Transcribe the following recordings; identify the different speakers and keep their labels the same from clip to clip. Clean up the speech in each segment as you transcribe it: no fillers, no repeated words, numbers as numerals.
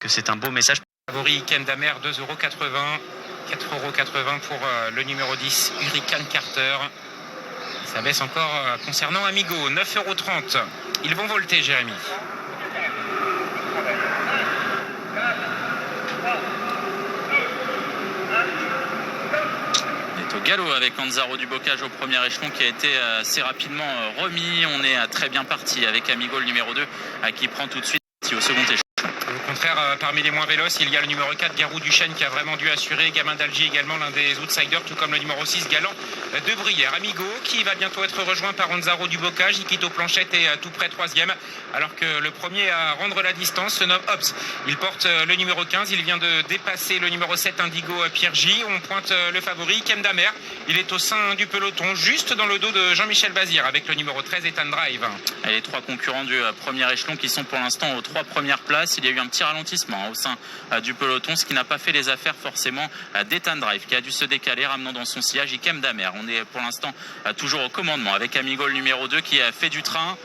Speaker 1: que c'est un beau message.
Speaker 2: Favori Ikem Damer, 2,80 €, 4,80 € pour le numéro 10, Hurricane Carter. Ça baisse encore concernant Amigo, 9,30 €. Ils vont volter, Jérémy.
Speaker 3: Au galop avec Anzaro du Bocage au premier échelon qui a été assez rapidement remis. On est très bien parti avec Amigo le numéro 2 qui prend tout de suite au second échelon.
Speaker 2: Au contraire, parmi les moins véloces, il y a le numéro 4, Garou Duchesne, qui a vraiment dû assurer. Gamin d'Alger également, l'un des outsiders, tout comme le numéro 6, Galant de Brière. Amigo, qui va bientôt être rejoint par Anzaro du Bocage. Ikito Planchette est tout près, 3e, alors que le premier à rendre la distance se nomme Hobbs. Il porte le numéro 15, il vient de dépasser le numéro 7, Indigo Pierre J. On pointe le favori, Ikem Damer. Il est au sein du peloton, juste dans le dos de Jean-Michel Bazir, avec le numéro 13, Ethan Drive.
Speaker 3: Et les trois concurrents du premier échelon qui sont pour l'instant aux 3 premières places. Il y a eu un petit ralentissement au sein du peloton, ce qui n'a pas fait les affaires forcément d'Ethan Drive, qui a dû se décaler, ramenant dans son sillage Ikem Damer. On est pour l'instant toujours au commandement avec Amigo le numéro 2 qui fait du train.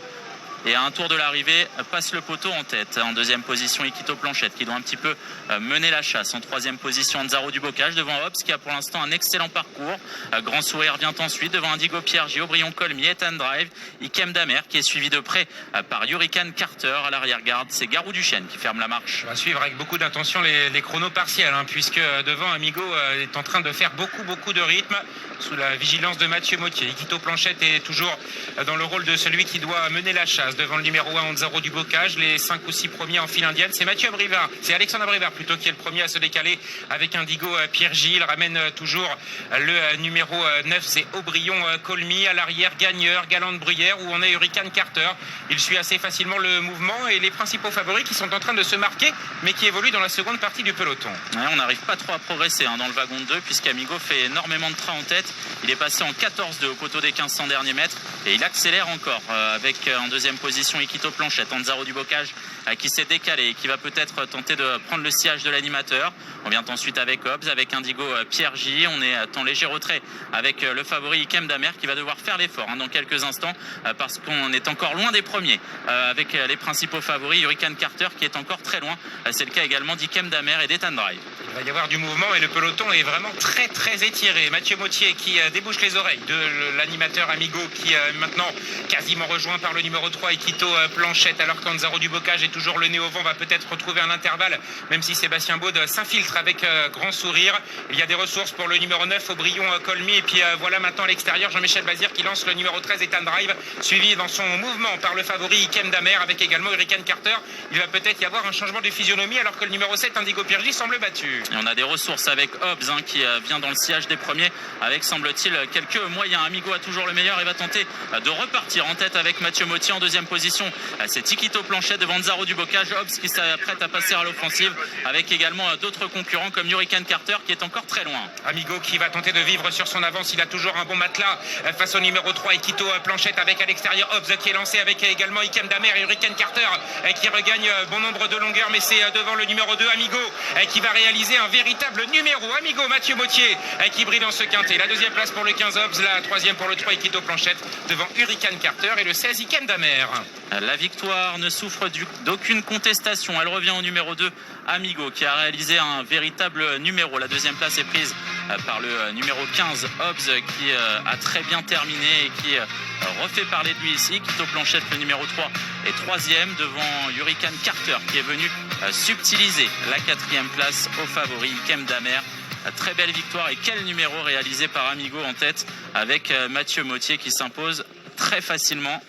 Speaker 3: Et à un tour de l'arrivée, passe le poteau en tête. En deuxième position, Ikito Planchette qui doit un petit peu mener la chasse. En troisième position, Anzaro du Bocage devant Hobbs qui a pour l'instant un excellent parcours. Grand Sourire vient ensuite devant Indigo Pierre J, Aubryon Colmier, Ethan Drive, Ikem Damer qui est suivi de près par Hurricane Carter. À l'arrière-garde, c'est Garou Duchesne qui ferme la marche.
Speaker 2: On va suivre avec beaucoup d'attention les chronos partiels, puisque devant Amigo est en train de faire beaucoup de rythme sous la vigilance de Mathieu Mottier. Ikito Planchette est toujours dans le rôle de celui qui doit mener la chasse. Devant le numéro 1, Anzaro du Bocage, les 5 ou 6 premiers en file indienne, c'est Alexandre Brivard plutôt qui est le premier à se décaler avec Indigo Pierre J. Il ramène toujours le numéro 9, c'est Aubryon Colmy. À l'arrière, Gagneur, Galant de Bruyère, où on est Hurricane Carter. Il suit assez facilement le mouvement et les principaux favoris qui sont en train de se marquer, mais qui évoluent dans la seconde partie du peloton.
Speaker 3: Ouais, on n'arrive pas trop à progresser dans le wagon 2, puisqu'Amigo fait énormément de train en tête. Il est passé en 14-2 au poteau des 1500 derniers mètres et il accélère encore avec en deuxième position Ikito Planchette, Anzaro du Bocage qui s'est décalé et qui va peut-être tenter de prendre le sillage de l'animateur. On vient ensuite avec Hobbs, avec Indigo Pierre J. On est en léger retrait avec le favori Ikem Damer qui va devoir faire l'effort dans quelques instants parce qu'on est encore loin des premiers avec les principaux favoris. Hurricane Carter qui est encore très loin. C'est le cas également d'Ikem Damer et d'Ethan Drive.
Speaker 2: Il va y avoir du mouvement et le peloton est vraiment très étiré. Mathieu Mottier qui débouche les oreilles de l'animateur Amigo qui maintenant quasiment rejoint par le numéro 3, Ikito Planchette, alors qu'Anzaro du Bocage est toujours le nez au vent, va peut-être retrouver un intervalle, même si Sébastien Baud s'infiltre avec Grand Sourire. Il y a des ressources pour le numéro 9, Aubryon Colmy, et puis voilà maintenant à l'extérieur Jean-Michel Bazir qui lance le numéro 13, Ethan Drive, suivi dans son mouvement par le favori Ikem Damer avec également Hurricane Carter. Il va peut-être y avoir un changement de physionomie alors que le numéro 7, Indigo Pierre J, semble battu.
Speaker 3: Et on a des ressources avec Hobbs qui vient dans le sillage des premiers avec, semble-t-il, quelques moyens. Amigo a toujours le meilleur et va tenter de repartir en tête avec Mathieu Mottier. En deuxième position, c'est Ikito Planchette devant Anzaro du Bocage. Hobbs qui s'apprête à passer à l'offensive avec également d'autres concurrents comme Hurricane Carter qui est encore très loin.
Speaker 2: Amigo qui va tenter de vivre sur son avance. Il a toujours un bon matelas face au numéro 3, Ikito Planchette avec à l'extérieur Hobbs qui est lancé avec également Ikem Damer et Hurricane Carter qui regagne bon nombre de longueurs, mais c'est devant le numéro 2, Amigo, qui va réaliser un véritable numéro. Amigo, Mathieu Mottier qui brille dans ce quintet. La deuxième place pour le 15 Hobbs, la troisième pour le 3, Ikito Planchette devant Hurricane Carter et le 16, Ikem Damer.
Speaker 3: La victoire ne souffre d'aucune contestation. Elle revient au numéro 2, Amigo, qui a réalisé un véritable numéro. La deuxième place est prise par le numéro 15, Hobbs, qui a très bien terminé et qui refait parler de lui ici. Ikito Planchette, le numéro 3, est troisième devant Hurricane Carter, qui est venu subtiliser la quatrième place au favori Ikem Damer. Très belle victoire et quel numéro réalisé par Amigo en tête avec Mathieu Mottier qui s'impose très facilement.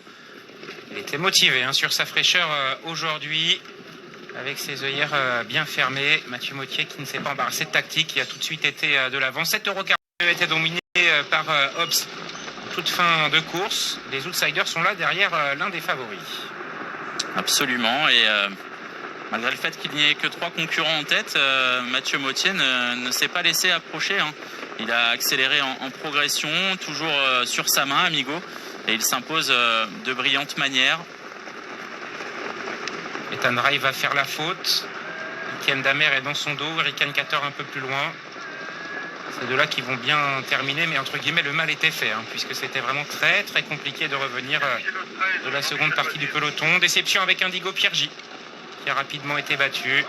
Speaker 2: Il était motivé sur sa fraîcheur aujourd'hui, avec ses œillères bien fermées. Mathieu Mottier qui ne s'est pas embarrassé de tactique, qui a tout de suite été de l'avant. 7,42 € était dominé par Hobbs en toute fin de course. Les outsiders sont là derrière l'un des favoris.
Speaker 3: Absolument, et malgré le fait qu'il n'y ait que 3 concurrents en tête, Mathieu Mottier ne s'est pas laissé approcher. Il a accéléré en progression, toujours sur sa main, Amigo. Et il s'impose de brillante manière.
Speaker 2: Ethan Drive va faire la faute. Ikem Damer est dans son dos. Hurricane Carter un peu plus loin. C'est de là qui vont bien terminer. Mais entre guillemets, le mal était fait. Puisque c'était vraiment très compliqué de revenir de la seconde partie du peloton. Déception avec Indigo Pierre J, qui a rapidement été battu.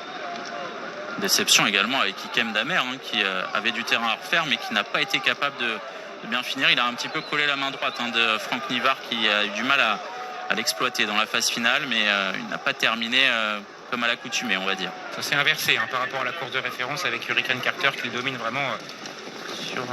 Speaker 3: Déception également avec Ikem Damer qui avait du terrain à refaire mais qui n'a pas été capable de bien finir. Il a un petit peu collé la main droite de Franck Nivard qui a eu du mal à l'exploiter dans la phase finale, mais il n'a pas terminé comme à l'accoutumée, on va dire.
Speaker 2: Ça s'est inversé par rapport à la course de référence avec Hurricane Carter qui le domine vraiment sur